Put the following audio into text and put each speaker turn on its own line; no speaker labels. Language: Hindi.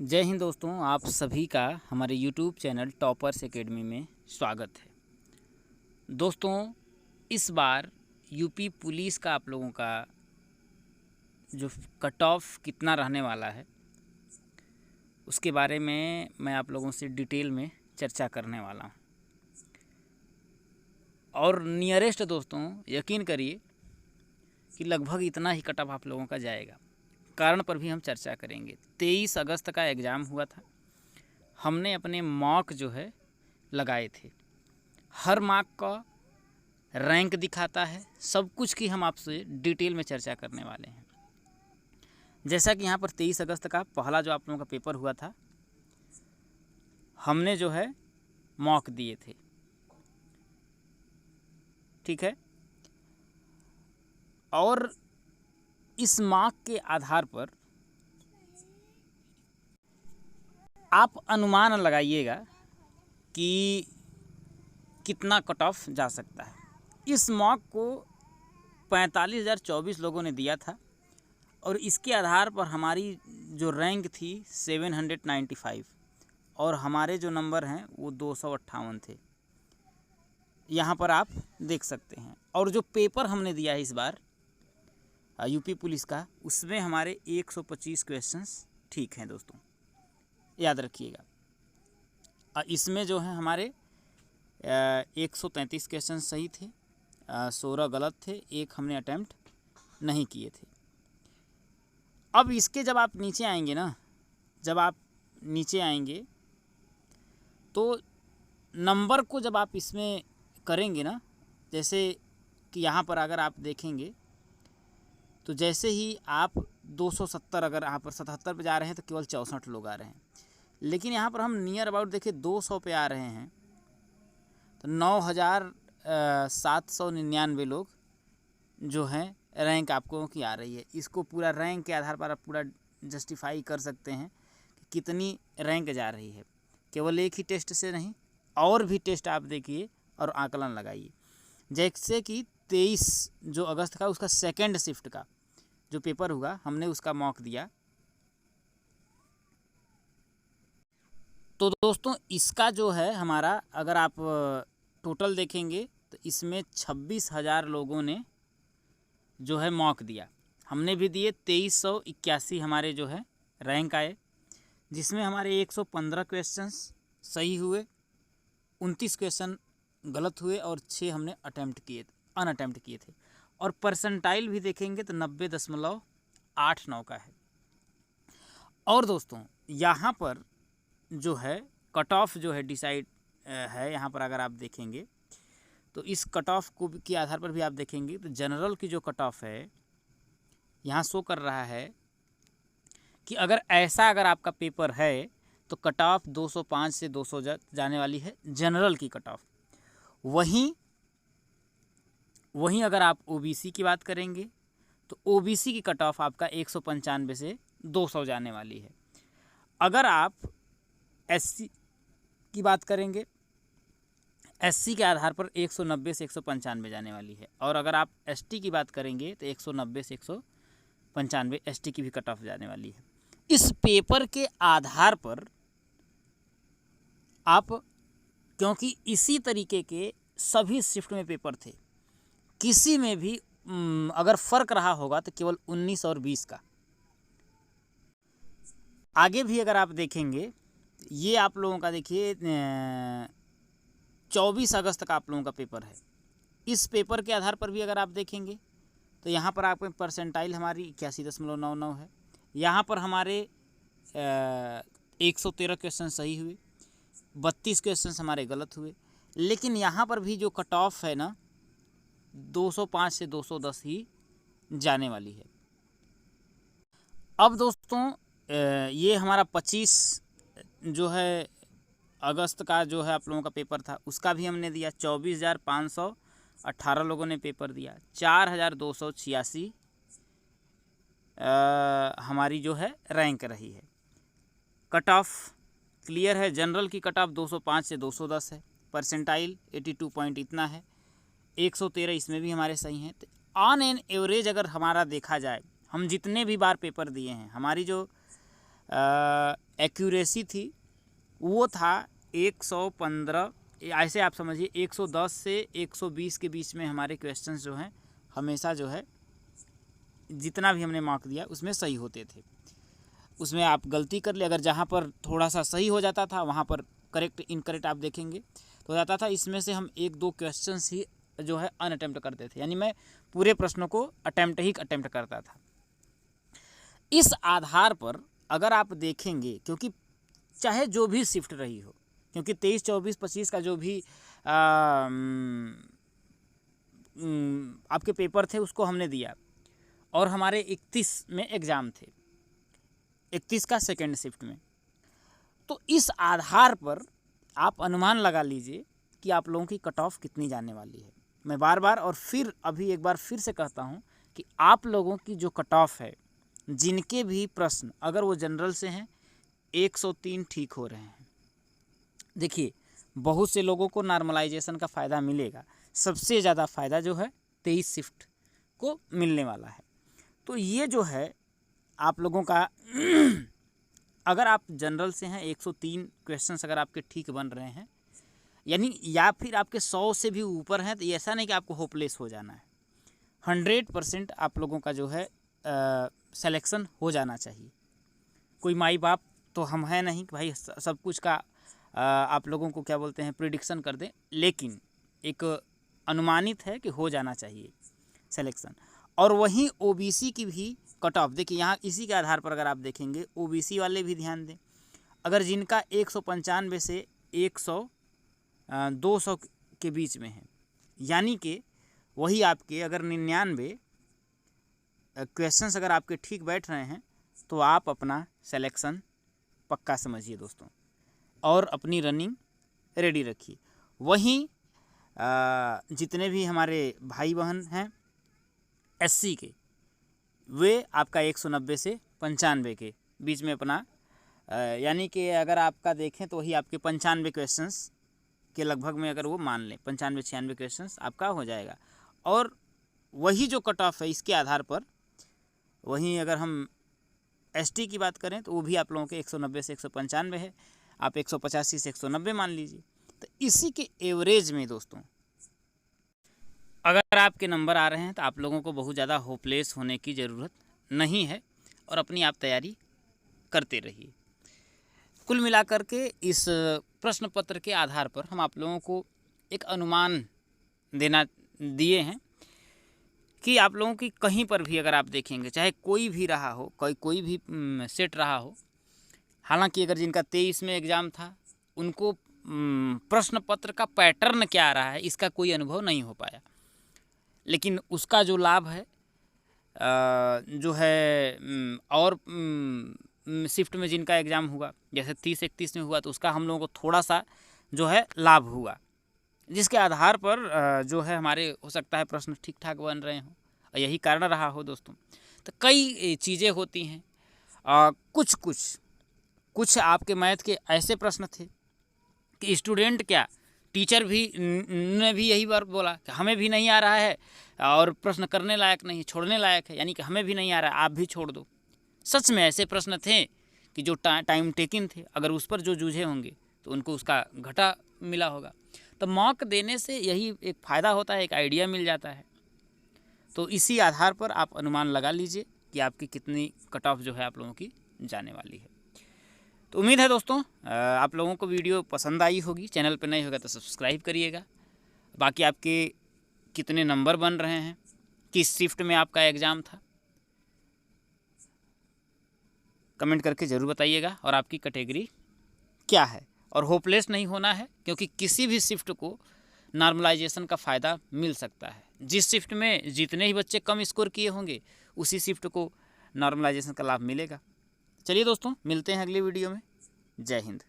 जय हिंद दोस्तों, आप सभी का हमारे यूट्यूब चैनल टॉपर्स एकेडमी में स्वागत है। दोस्तों, इस बार यूपी पुलिस का आप लोगों का जो कट ऑफ कितना रहने वाला है उसके बारे में मैं आप लोगों से डिटेल में चर्चा करने वाला हूं। और नियरेस्ट दोस्तों, यकीन करिए कि लगभग इतना ही कट ऑफ आप लोगों का जाएगा। कारण पर भी हम चर्चा करेंगे। 23 अगस्त का एग्ज़ाम हुआ था। हमने अपने मॉक जो है लगाए थे। हर मार्क का रैंक दिखाता है, सब कुछ की हम आपसे डिटेल में चर्चा करने वाले हैं। जैसा कि यहाँ पर 23 अगस्त का पहला जो आप लोगों का पेपर हुआ था, हमने जो है मॉक दिए थे, ठीक है। और इस मार्क के आधार पर आप अनुमान लगाइएगा कि कितना कट ऑफ जा सकता है। इस मॉक को 45,024 लोगों ने दिया था और इसके आधार पर हमारी जो रैंक थी 795 और हमारे जो नंबर हैं वो 258 थे। यहाँ पर आप देख सकते हैं। और जो पेपर हमने दिया है इस बार यूपी पुलिस का, उसमें हमारे 125 क्वेश्चंस ठीक हैं दोस्तों, याद रखिएगा। इसमें जो है हमारे 133 क्वेश्चन सही थे, 16 गलत थे, एक हमने अटैम्प्ट नहीं किए थे। अब इसके जब आप नीचे आएंगे ना, जब आप नीचे आएंगे तो नंबर को जब आप इसमें करेंगे ना, जैसे कि यहाँ पर अगर आप देखेंगे तो जैसे ही आप 270, अगर यहाँ पर 77 पे जा रहे हैं तो केवल 64 लोग आ रहे हैं। लेकिन यहाँ पर हम नियर अबाउट देखिए 200 पे आ रहे हैं तो 9,799 लोग जो हैं रैंक आपको की आ रही है। इसको पूरा रैंक के आधार पर आप पूरा जस्टिफाई कर सकते हैं कि कितनी रैंक जा रही है। केवल एक ही टेस्ट से नहीं, और भी टेस्ट आप देखिए और आकलन लगाइए। जैसे कि 23 जो अगस्त का उसका सेकेंड शिफ्ट का जो पेपर हुआ, हमने उसका मॉक दिया। तो दोस्तों इसका जो है हमारा, अगर आप टोटल देखेंगे तो इसमें 26,000 लोगों ने जो है मॉक दिया। हमने भी दिए। 2381 हमारे जो है रैंक आए, जिसमें हमारे 115 क्वेश्चंस सही हुए, 29 क्वेश्चन गलत हुए और 6 हमने अनअटेम्प्ट किए थे। और परसेंटाइल भी देखेंगे तो 90.89 का है। और दोस्तों यहाँ पर जो है कट ऑफ जो है डिसाइड है, यहाँ पर अगर आप देखेंगे तो इस कट ऑफ को के आधार पर भी आप देखेंगे तो जनरल की जो कट ऑफ है यहाँ शो कर रहा है कि अगर आपका पेपर है तो कट ऑफ 205 से 200 जाने वाली है, जनरल की कट ऑफ। वहीं अगर आप ओबीसी की बात करेंगे तो ओबीसी की कट ऑफ आपका 195 से 200 जाने वाली है। अगर आप एससी की बात करेंगे, एससी के आधार पर 190 से 195 जाने वाली है। और अगर आप एसटी की बात करेंगे तो 190 से 195 एसटी की भी कट ऑफ जाने वाली है। इस पेपर के आधार पर आप, क्योंकि इसी तरीके के सभी शिफ्ट में पेपर थे, किसी में भी अगर फ़र्क रहा होगा तो केवल 19 और 20 का। आगे भी अगर आप देखेंगे, ये आप लोगों का देखिए 24 अगस्त का आप लोगों का पेपर है। इस पेपर के आधार पर भी अगर आप देखेंगे तो यहाँ पर आपके परसेंटाइल हमारी 81.99 है। यहाँ पर हमारे 113 क्वेश्चन सही हुए, 32 क्वेश्चन हमारे गलत हुए। लेकिन यहाँ पर भी जो कट ऑफ है ना 205 से 210 ही जाने वाली है। अब दोस्तों ये हमारा 25 जो है अगस्त का जो है आप लोगों का पेपर था, उसका भी हमने दिया। 24,518 लोगों ने पेपर दिया। 4,286 हमारी जो है रैंक रही है। कट ऑफ क्लियर है। जनरल की कट ऑफ 205 से 210 है। परसेंटाइल 82 पॉइंट इतना है। 113 इसमें भी हमारे सही हैं। तो ऑन एन एवरेज अगर हमारा देखा जाए, हम जितने भी बार पेपर दिए हैं, हमारी जो एक्यूरेसी थी वो था 115, ऐसे आप समझिए 110 से 120 के बीच में हमारे क्वेश्चंस जो हैं हमेशा जो है जितना भी हमने मार्क दिया उसमें सही होते थे। उसमें आप गलती कर ले, अगर जहाँ पर थोड़ा सा सही हो जाता था वहाँ पर करेक्ट इनकरेक्ट आप देखेंगे तो हो जाता था। इसमें से हम 1-2 क्वेश्चंस ही जो है अनअटेम्प्ट करते थे, यानी मैं पूरे प्रश्नों को अटेम्प्ट करता था। इस आधार पर अगर आप देखेंगे, क्योंकि चाहे जो भी शिफ्ट रही हो, क्योंकि 23, 24, 25 का जो भी आपके पेपर थे उसको हमने दिया और हमारे 31 में एग्ज़ाम थे, 31 का सेकेंड शिफ्ट में। तो इस आधार पर आप अनुमान लगा लीजिए कि आप लोगों की कट ऑफ कितनी जाने वाली है। मैं बार बार और फिर अभी एक बार फिर से कहता हूँ कि आप लोगों की जो कट ऑफ है, जिनके भी प्रश्न अगर वो जनरल से हैं 103 ठीक हो रहे हैं। देखिए बहुत से लोगों को नॉर्मलाइजेशन का फ़ायदा मिलेगा, सबसे ज़्यादा फ़ायदा जो है 23 शिफ्ट को मिलने वाला है। तो ये जो है आप लोगों का अगर आप जनरल से हैं 103 क्वेश्चंस अगर आपके ठीक बन रहे हैं, यानी या फिर आपके 100 से भी ऊपर हैं, तो ये ऐसा नहीं कि आपको होपलेस हो जाना है। 100% आप लोगों का जो है सिलेक्शन हो जाना चाहिए। कोई माई बाप तो हम हैं नहीं कि भाई सब कुछ का आप लोगों को क्या बोलते हैं प्रिडिक्शन कर दें, लेकिन एक अनुमानित है कि हो जाना चाहिए सिलेक्शन। और वहीं ओबीसी की भी कट ऑफ देखिए, यहाँ इसी के आधार पर अगर आप देखेंगे ओबीसी वाले भी ध्यान दें, अगर जिनका 195 से 200 के बीच में है, यानी कि वही आपके अगर 99 क्वेश्चंस अगर आपके ठीक बैठ रहे हैं तो आप अपना सिलेक्शन पक्का समझिए दोस्तों, और अपनी रनिंग रेडी रखिए। वहीं जितने भी हमारे भाई बहन हैं एससी के, वे आपका 190 से 95 के बीच में अपना यानी कि अगर आपका देखें तो वही आपके 95 क्वेश्चंस के लगभग में अगर वो मान लें 95-96 क्वेश्चंस आपका हो जाएगा। और वही जो कट ऑफ है इसके आधार पर वहीं अगर हम एसटी की बात करें तो वो भी आप लोगों के 190 से 195 है, आप 185 से 190 मान लीजिए। तो इसी के एवरेज में दोस्तों अगर आपके नंबर आ रहे हैं तो आप लोगों को बहुत ज़्यादा होपलेस होने की ज़रूरत नहीं है और अपनी आप तैयारी करते रहिए। कुल मिलाकर के इस प्रश्न पत्र के आधार पर हम आप लोगों को एक अनुमान दिए हैं कि आप लोगों की कहीं पर भी अगर आप देखेंगे, चाहे कोई भी रहा हो, कोई भी सेट रहा हो, हालांकि अगर जिनका 23 में एग्ज़ाम था उनको प्रश्न पत्र का पैटर्न क्या रहा है इसका कोई अनुभव नहीं हो पाया, लेकिन उसका जो लाभ है जो है और शिफ्ट में जिनका एग्ज़ाम हुआ, जैसे 30-31 में हुआ, तो उसका हम लोगों को थोड़ा सा जो है लाभ हुआ, जिसके आधार पर जो है हमारे हो सकता है प्रश्न ठीक ठाक बन रहे हों, और यही कारण रहा हो दोस्तों। तो कई चीज़ें होती हैं, कुछ आपके मैथ के ऐसे प्रश्न थे कि स्टूडेंट क्या टीचर भी ने भी यही बार बोला कि हमें भी नहीं आ रहा है और प्रश्न करने लायक नहीं, छोड़ने लायक है, यानी कि हमें भी नहीं आ रहा है, आप भी छोड़ दो। सच में ऐसे प्रश्न थे कि जो टाइम टेकिंग थे, अगर उस पर जो जूझे होंगे तो उनको उसका घटा मिला होगा। तो मॉक देने से यही एक फ़ायदा होता है, एक आइडिया मिल जाता है। तो इसी आधार पर आप अनुमान लगा लीजिए कि आपकी कितनी कट ऑफ जो है आप लोगों की जाने वाली है। तो उम्मीद है दोस्तों आप लोगों को वीडियो पसंद आई होगी। चैनल पर नए होगा तो सब्सक्राइब करिएगा। बाकी आपके कितने नंबर बन रहे हैं, किस शिफ्ट में आपका एग्ज़ाम था, कमेंट करके ज़रूर बताइएगा, और आपकी कैटेगरी क्या है। और होपलेस नहीं होना है, क्योंकि किसी भी शिफ्ट को नॉर्मलाइजेशन का फ़ायदा मिल सकता है। जिस शिफ्ट में जितने ही बच्चे कम स्कोर किए होंगे उसी शिफ्ट को नॉर्मलाइजेशन का लाभ मिलेगा। चलिए दोस्तों, मिलते हैं अगली वीडियो में। जय हिंद।